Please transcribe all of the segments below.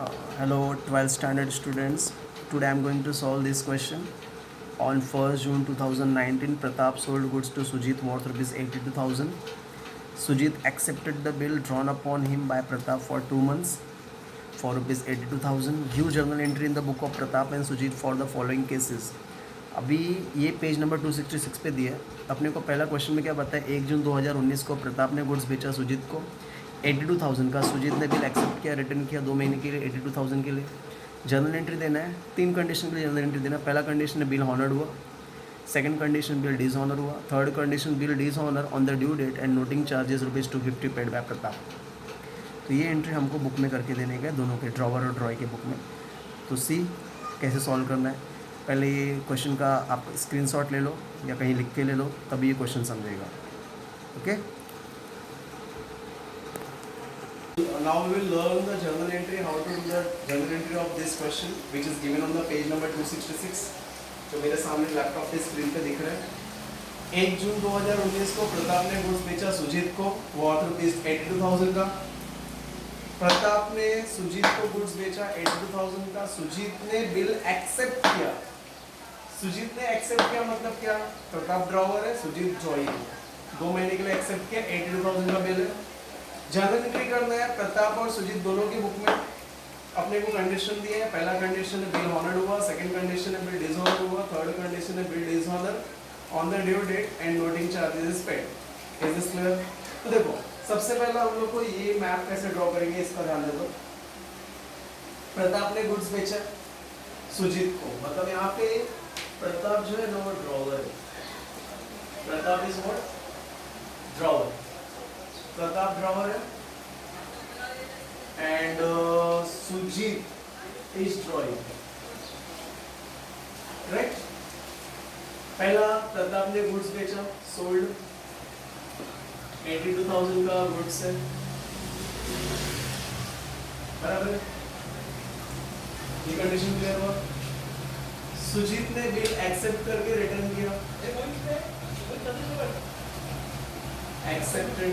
Hello 12th standard students. Today I am going to solve this question. On 1st June 2019, Pratap sold goods to Sujit worth rupees 82,000. Sujit accepted the bill drawn upon him by Pratap for 2 months for rupees 82,000. Give journal entry in the book of Pratap and Sujit for the following cases. अभी ये page number 266 पे दिया है. अपने को पहला question में क्या बताया, 1 जून 2019 को प्रताप ने गुड्स बेचा सुजीत को 82,000 का. सुजीत ने बिल एक्सेप्ट किया, रिटर्न किया 2 महीने के लिए 82,000 के लिए. जर्नल एंट्री देना है, 3 कंडीशन के लिए जर्नल एंट्री देना. पहला कंडीशन बिल हॉनर्ड हुआ, सेकंड कंडीशन बिल डिसऑनर हुआ, third condition bill dishonour on the due date and noting charges ₹250 paid by Pratap. तो ये एंट्री हमको बुक में करके देने का है, दोनों के ड्रॉवर और ड्रॉय के बुक में. तो सी कैसे सॉल्व करना है, पहले ये क्वेश्चन का आप स्क्रीनशॉट ले लो या कहीं लिख के ले लो, तभी ये क्वेश्चन समझेगा. Okay, now we will learn the journal entry, how to do the journal entry of this question which is given on the page number 266 जो मेरे सामने लैपटॉप पे स्क्रीन पे दिख रहा है. 1 जून 2019 को प्रताप ने गुड्स बेचा सुजीत को वर्थ रुपीज 82,000 का. प्रताप ने सुजीत को गुड्स बेचा 82,000 का. सुजीत ने बिल एक्सेप्ट किया. सुजीत ने एक्सेप्ट किया मतलब क्या, प्रताप ड्रॉवर है, सुजीत ड्रॉई है. 2 महीने के लिए एक्सेप्ट किया, 82,000 का बिल है. जर्नल एंट्री करना है प्रताप और सुजीत दोनों की बुक में. अपने को कंडीशन दिए है, पहला कंडीशन है बिल हॉनर्ड हुआ, सेकंड कंडीशन है बिल डिसऑनर हुआ, थर्ड कंडीशन है bill dishonour on the due date and noting charges paid. Is this clear? तो देखो, सबसे पहला हम लोग को ये मैप कैसे ड्रॉ करेंगे इसका ध्यान दे दो. प्रताप ने गुड्स बेचा सुजीत को, मतलब यहाँ पे प्रताप जो है ना वो ड्रॉवर है. Pratap is what, drawer. Pratap drawer है and Sujit is drawing. Right. पहला प्रताप ने गुड्स बेचा, सोल्ड 82,000 का गुड्स है, बराबर. ये कंडीशन क्लियर हुआ. सुजीत ने बिल एक्सेप्ट करके रिटर्न किया, एक्सेप्टेड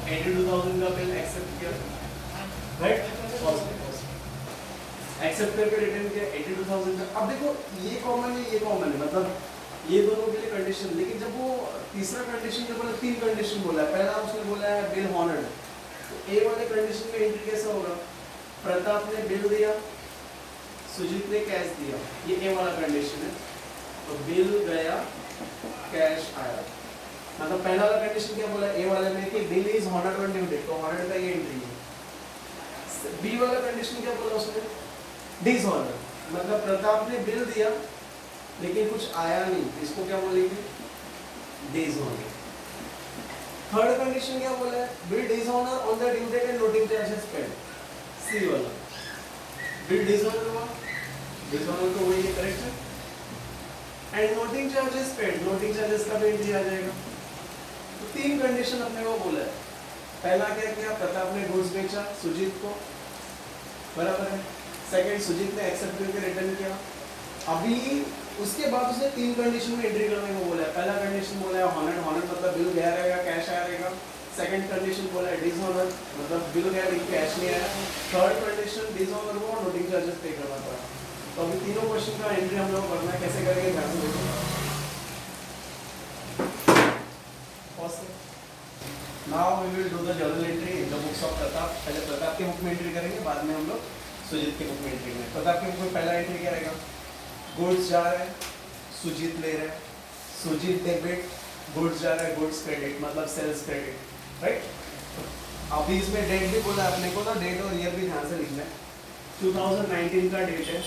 82,000 का बिल एक्सेप्ट किया. राइट, एक्सेप्ट करके रिटर्न किया 82,000 का. अब देखो ये कॉमन है, ये कॉमन है, मतलब ये दोनों के लिए कंडीशन. लेकिन जब वो तीसरा कंडीशन जब बोला, 3 कंडीशन बोला है, पहला उसने बोला है बिल हॉनर्ड. तो ए वाले कंडीशन में एंट्री कैसा होगा, प्रताप ने बिल दिया, सुजीत ने कैश दिया, ये ए वाला कंडीशन है. तो बिल गया, कैश आया. मतलब पहला वाला कंडीशन क्या बोला ए वाले में कि bill is honoured on due date, तो हॉनर्ड का ये एंट्री है. बी वाला कंडीशन क्या बोला उसने, डिसऑनर, मतलब प्रताप ने बिल दिया लेकिन कुछ आया नहीं, इसको क्या बोलेंगे, डिसऑनर. थर्ड कंडीशन क्या बोला है, bill dishonour on the due date and noting charges paid. C वाला बिल डिसऑनर हुआ, डिसऑनर तो वही है, करेक्ट है. And noting charges paid, noting charges का भी एंट्री आ जाएगा. तो 3 कंडीशन अपने को बोला है. पहला क्या किया, प्रताप ने गुड्स बेचा सुजीत को, बराबर है. सेकंड, सुजीत ने एक्सेप्ट करके रिटर्न किया. अभी उसके बाद उसने 3 कंडीशन में एंट्री करने को बोला है. पहला कंडीशन बोला है हॉनर्ड, हॉनर्ड मतलब बिल गया रहेगा, कैश आया रहेगा. सेकंड कंडीशन बोला है डिसऑनर, मतलब बिल गया लेकिन कैश नहीं आया. थर्ड कंडीशन डिसऑनर हुआ, नोटिंग चार्जेस पे करना पड़ा. तो अभी तीनों क्वेश्चन का एंट्री हम लोग करना है. कैसे करेंगे ध्यान से देखो. Now we will do the journal entry in the books of Pratap. पहले प्रताप के बुक में एंट्री करेंगे, बाद में हम लोग सुजीत के बुक में एंट्री करेंगे. प्रताप के बुक में पहला एंट्री क्या रहेगा, गुड्स जा रहा है, सुजीत ले रहा है, सुजीत डेबिट, गुड्स जा रहा है, गुड्स क्रेडिट, मतलब सेल्स क्रेडिट. राइट. अभी इसमें डेट भी बोला अपने को, तो डेट और ईयर भी ध्यान से लिखना है. 2019 का डेट है,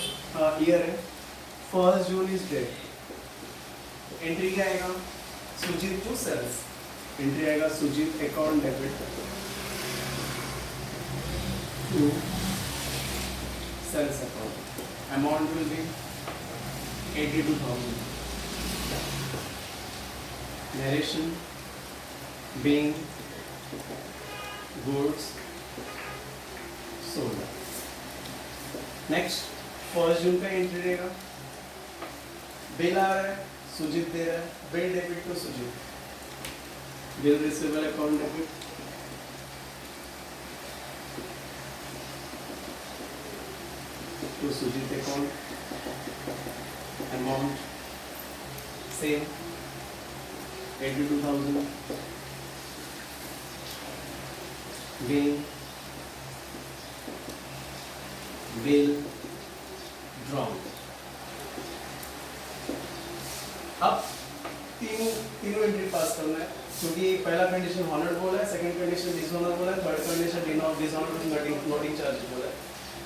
ईयर है, 1 जून इज डेट. एंट्री क्या आएगा, सुजीत टू सेल्स. एंट्री आएगा Sujit account debit to sales account. Amount will be 82,000. Narration being goods sold. Next 1 June का एंट्री रहेगा. बिल आ रहा है, सुजीत दे रहा है, bill debit to Sujit, bill receivable account debit. to Sujit account, amount same 82,000, gain, bill drawn. अब तीनों एंट्री पास करना है, क्योंकि पहला कंडीशन हॉनर्ड बोला है, सेकंड कंडीशन डिसऑनर बोला है, third condition dishonour noting charge बोला है।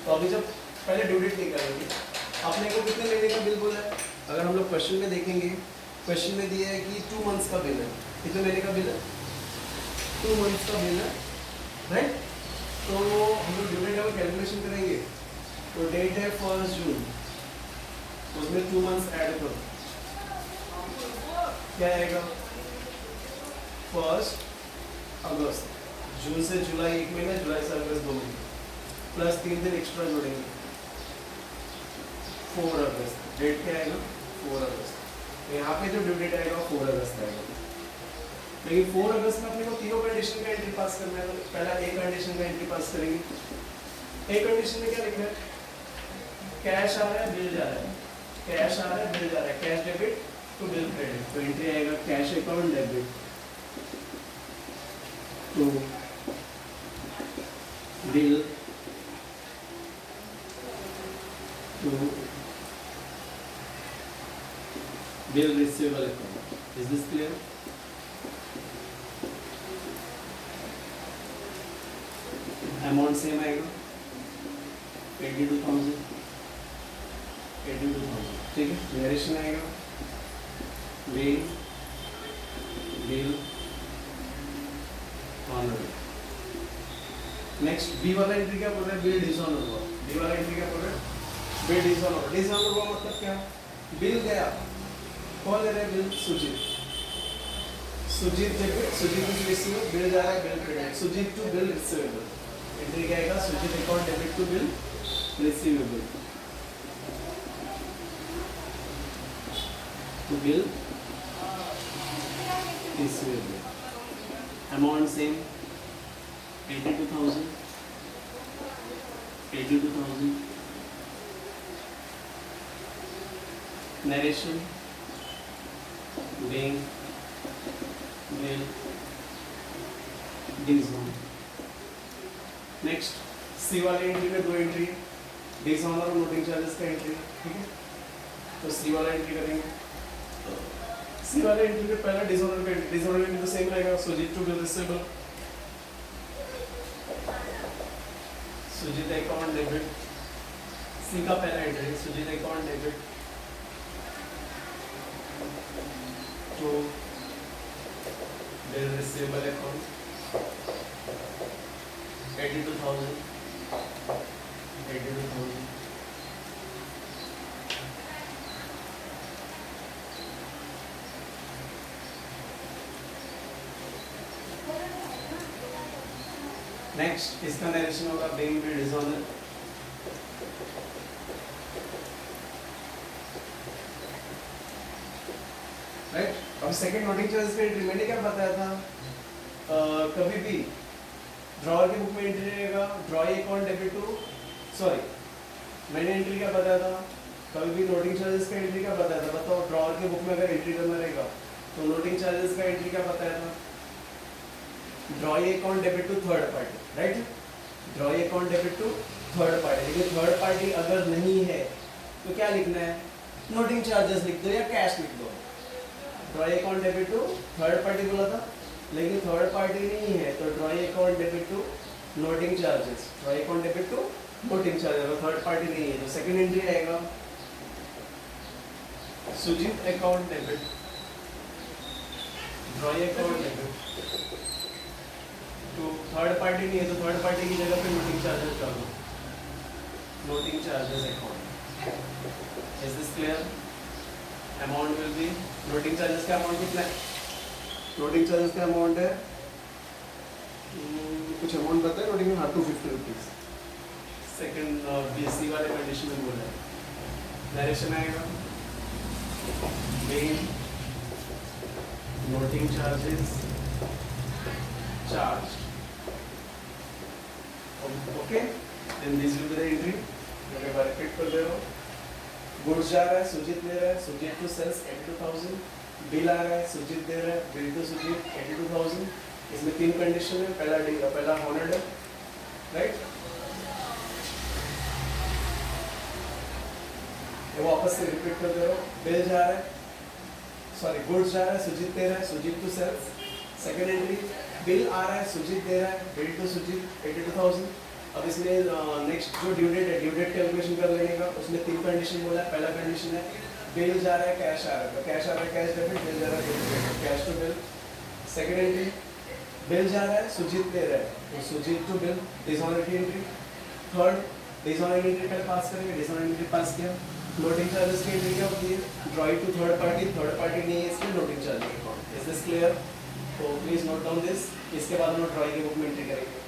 तो अभी जब पहले ड्यू डेट निकालेंगे, अपने को कितने महीने का बिल बोला है? अगर हम लोग क्वेश्चन में देखेंगे, क्वेश्चन में दिया है कि 2 मंथ्स का बिल है। कितने महीने का बिल है? 2 मंथ्स का बिल है, राइट? तो हम लोग ड्यू डेट का कैलकुलेशन करेंगे, तो डेट है 1 जून, उसमें 2 मंथ्स ऐड करो, क्या आएगा? 1 अगस्त, जून से जुलाई 1 महीना, जुलाई से अगस्त 2 महीने, प्लस 3 दिन एक्स्ट्रा जोड़ेंगे, 4 अगस्त। डेट क्या आएगा? 4 अगस्त। तो यहाँ पे जो ड्यू डेट आएगा 4 अगस्त आएगा। लेकिन 4 अगस्त में अपने को तीनों कंडीशन का एंट्री पास करना है। तो पहला एक कंडीशन का एंट्री पास करेंगे। एक कंडीशन में क्या लिखना है? कैश आ रहा है, बिल जा रहा है, कैश आ रहा है, बिल जा रहा है, cash debit to bill credit. तो एंट्री आएगा cash account debit to bill to bill receivable account. Is this clear? Amount same आएगा 82,000, 82,000, ठीक है। नरेशन आएगा bill, bill honour. Next B वाला एंट्री क्या बोल रहा है? बिल डिसऑनर हुआ। बी वाला एंट्री क्या बोल रहा है? Bill dishonour. डिसऑनर हुआ मतलब क्या? बिल गया, कौन ले रहा है bill? Sujit. Sujit debit, Sujit is receiver, bill जा रहा है, bill credit, Sujit to bill receivable. Entry क्या आएगा? Sujit account debit to bill receivable to bill receivable. Amount same 82,000, 82,000। Narration being bill dishonour. Next C वाले एंट्री में 2 एंट्री, डिसऑनर और नोटिंग चार्जेस का entry, ठीक है। तो सी वाला एंट्री करेंगे। सी वाले एंट्री में पहला डिसऑनर का एंट्री, डिसऑनर एंट्री तो सेम रहेगा, Sujit to bill receivable, Sujit account debit. C का पहला entry Sujit account debit to bill receivable account 82,000, 82,000। Next इसका नरेशन होगा being bill dishonor, राइट। अब सेकंड नोटिंग चार्जेस का एंट्री मैंने क्या बताया था? कभी भी ड्रॉअर की बुक में एंट्री रहेगा, drawee account debit to, sorry मैंने एंट्री क्या बताया था? कभी भी नोटिंग चार्जेस का एंट्री क्या बताया था? बताओ, ड्रॉअर की बुक में अगर एंट्री करना रहेगा तो नोटिंग चार्जेस का एंट्री क्या बताया था? Drawee account debit to third party, right. Drawee account debit to third party. लेकिन थर्ड पार्टी अगर नहीं है तो क्या लिखना है? नोटिंग चार्जेस लिख दो या कैश लिख दो। Drawee account debit to third party बोला था, लेकिन थर्ड पार्टी नहीं है तो drawee account debit to noting charges, drawee account debit to noting charges, third party नहीं है तो सेकंड एंट्री आएगा Sujit account debit, drawee account debit तो थर्ड पार्टी नहीं है तो थर्ड पार्टी की जगह पे नोटिंग चार्जेस डालो, noting charges account. Is this clear? Amount will be, noting charges का अमाउंट कितना है? नोटिंग चार्जेस का अमाउंट है कुछ अमाउंट पता है नोटिंग में? हाँ, 250 रुपीज। सेकंड बीएससी वाले कंडीशन में बोला है। डायरेक्शन आएगा main noting charges charge, okay, then this will be the entry मैं एक बार रिपीट कर दे रहा हूँ। गुड्स जा रहा है, सुजीत ले रहा है, सुजीत टू सेल्स 82,000। बिल आ रहा है, सुजीत दे रहा है, बिल टू सुजीत 82,000। इसमें तीन कंडीशन है, पहला हॉनर्ड है, राइट। वापस से रिपीट कर दे रहा हूँ। बिल जा रहा है, सॉरी गुड्स जा रहा है, सुजीत दे रहा है, Sujit to sales. Second entry, bill आ रहा है, सुजीत दे रहा है, बिल टू सुजीत 82,000। अब इसमें नेक्स्ट जो ड्यू डेट है, ड्यू डेट कैलकुलेशन कर लेने का। उसमें तीन कंडीशन बोला है। पहला कंडीशन है बिल जा रहा है, कैश आ रहा है, कैश आ रहा है, कैश डेबिट, बिल जा रहा है, debit, cash to bill. Second entry, bill जा रहा है, सुजीत दे रहा है, तो सुजीत टू बिल, डिसऑनरिटी एंट्री। थर्ड, डिसऑनरिटी एंट्री पहले पास करेंगे, डिसऑनरिटी एंट्री पास किया। नोटिंग चार्जेस की एंट्री क्या होती है? ड्रॉइंग टू थर्ड पार्टी नहीं है इसमें, noting charge account. Is this clear? तो प्लीज नोट डाउन दिस। इसके बाद हम ड्रॉइंग की बुक में एंट्री करेंगे।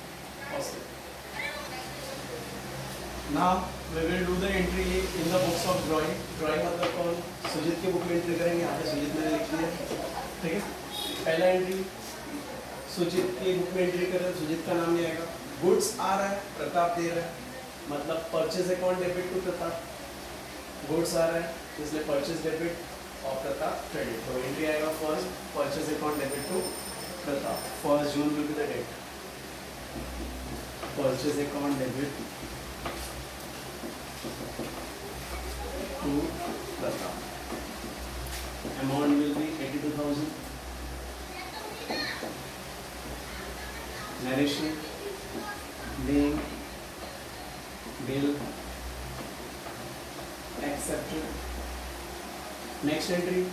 Now we will do the entry in the books of drawing. Drawing मतलब कौन? सुजीत के बुक में एंट्री करेंगे। यहाँ पे सुजीत मैंने लिख दिया, ठीक है। पहला एंट्री सुजीत की बुक में एंट्री करें, सुजीत का नाम नहीं आएगा। गुड्स आ रहा है, प्रताप दे रहा है, मतलब purchase account debit to Pratap. Goods आ रहा है, इसलिए परचेज डेबिट और प्रताप क्रेडिट। तो एंट्री आएगा first, purchase account debit to Pratap. 1 June will be the date. Purchase account debit to Pratap. Amount will be 82,000. Narration, name, bill, accepted. Next entry,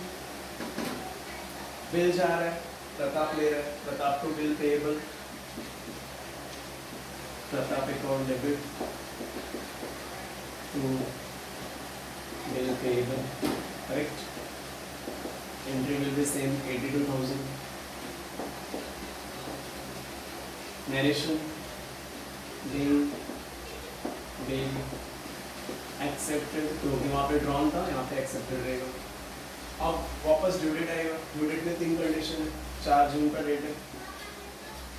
bill जा रहा है, प्रताप ले रहा है, Pratap to bill payable, Pratap account debit to bill payable, correct. Entry will be same, 82,000. Narration, bill, accepted, तो वहाँ पे drawn था, यहाँ पे accepted रहेगा। अब वापस ड्यू डेट आएगा। ड्यू डेट में तीन कंडीशन है। 4 जून का डेट है,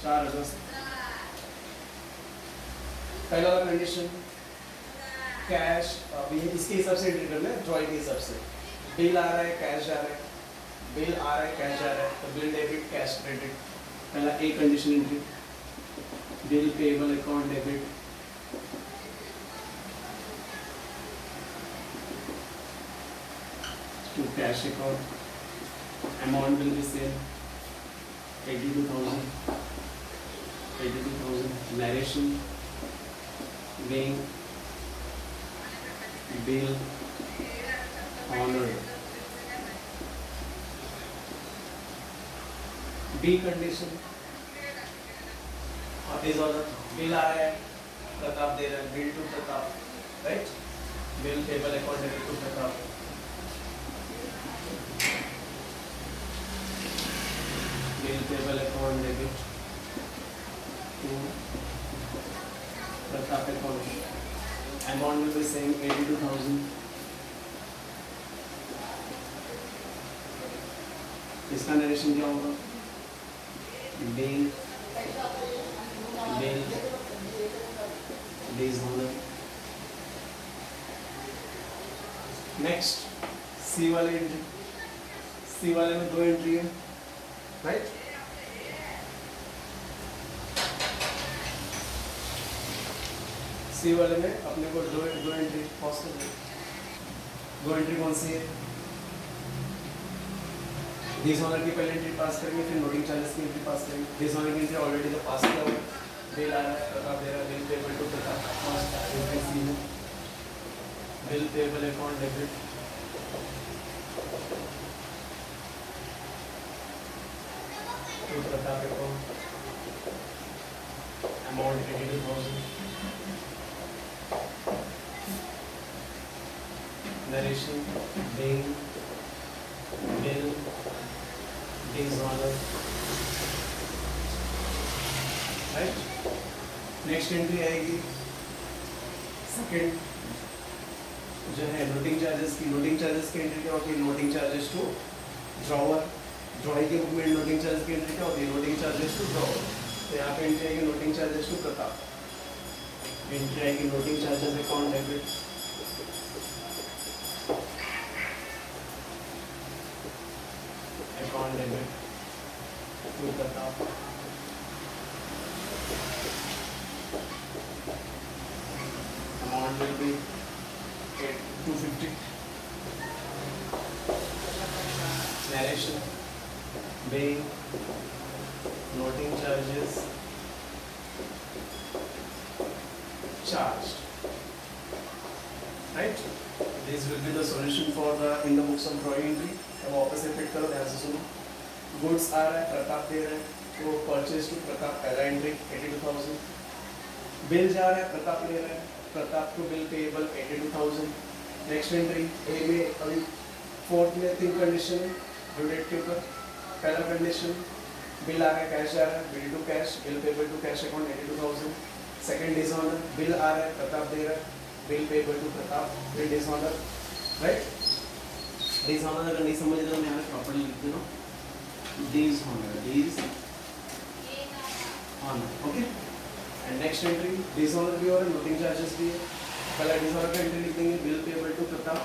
4 अगस्त। पहला वाला कंडीशन कैश, अभी इसके हिसाब से एंट्री करना है, ड्रॉइंग के हिसाब से। बिल आ रहा है, कैश जा रहा है, बिल आ रहा है, कैश जा रहा है, तो बिल डेबिट, कैश क्रेडिट। पहला A condition entry, bill payable account debit to cash account. Amount will be same, 82,000। Narration, being bill honored. B condition, these are the bill आ रहा है, प्रताप दे रहा है, bill to Pratap, right? Bill payable account debit to Pratap. Bill payable account debit to Pratap account। Amount will be same, 82,000। इसका narration क्या होगा? Bill days honour. Next C वाले एंट्री, सी वाले में 2 एंट्री है, राइट। सी वाले में अपने को दो एंट्री पास कर दो। 2 एंट्री कौन सी है? डिसऑनर की पहले एंट्री पास करेंगे, फिर नोटिंग चार्जेस की एंट्री पास करेंगे। डिसऑनर की एंट्री ऑलरेडी तो पास किया हुआ है। बिल आ रहा है, प्रताप दे रहा है, bill payable to Pratap, first entry C है। Bill payable account debit to Pratap account. Amount 82,000। Narration, being, bill, dishonor, right? Next entry आएगी सेकंड जो है नोटिंग चार्जेस की। नोटिंग चार्जेस की एंट्री क्या होती है? Noting charges to drawer. Drawing के बुक में नोटिंग चार्जेस की एंट्री क्या होती है? Noting charges to drawer. तो यहाँ पे एंट्री आएगी noting charges to Pratap. Entry आएगी noting charges account debit, account debit to Pratap, amount will be 250, narration, being, noting charges, charged. Right? This will be the solution for the in the books of drawing entry. अब वापस repeat करो, ध्यान से सुनो. Goods आ रहा है, प्रताप दे रहा है, तो परचेज टू प्रताप पहला एंट्री 82,000. बिल जा रहा है, प्रताप ले रहा है, Pratap to bill payable 82,000. Next entry A में अभी फोर्थ में तीन कंडीशन है ड्यू डेट के ऊपर. पहला कंडीशन बिल आ रहा है, कैश जा रहा है, bill to cash, bill payable to cash account 82,000. Second dishonour, bill आ रहा है, प्रताप दे रहा है, bill payable to Pratap, bill dishonour. Right? Dishonour अगर नहीं समझ रहे तो मैं यहाँ प्रॉपर्ली लिख दे रहा हूँ. Dishonour okay. And next entry dishonour भी और नोटिंग चार्जेस भी है. पहला डिसऑनर का एंट्री लिख देंगे, बिल पेएबल टू प्रताप,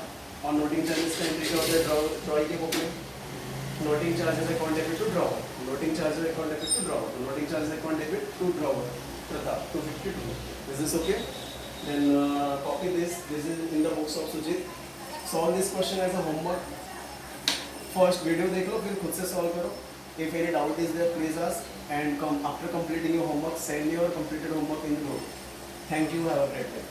और नोटिंग चार्जेस का एंट्री होता है ड्रॉइंग के बुक में. Noting charges account debit to drawer, noting charges account debit to drawer, noting charges account debit to drawer Pratap 252. Is this okay? Then copy this. This is in the books of Sujit. Solve this question as a homework. First video देख लो, फिर खुद से solve करो. If any doubt is there, please ask. And after completing your homework, send your completed homework in the group. Thank you. Have a great day.